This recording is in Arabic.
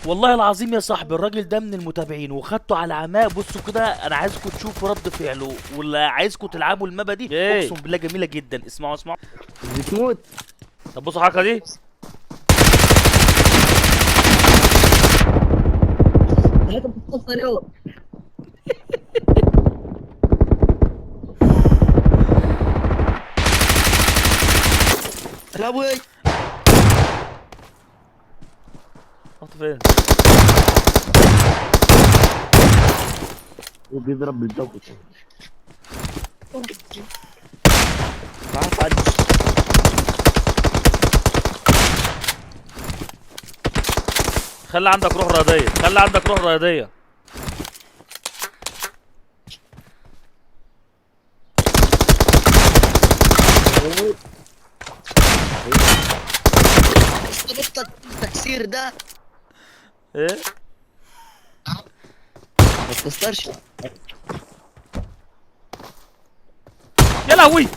والله العظيم يا صاحبي الراجل ده من المتابعين وخدته على عماء. بصوا كده، انا عايزكم تشوفوا رد فعله ولا عايزكم تلعبوا المابا دي. ايه اقسم بالله جميله جدا. اسمعوا اسمعوا. بتموت. طب بصوا الحركه دي. هذا بتوصل يوم. لابوي رحت فين؟ وبيضرب بالجو. عارف عاد. خلي عندك روح رياضيه، خلي عندك روح رياضيه. بطل التكسير ده ايه؟ ما تكسرش. يا لهوي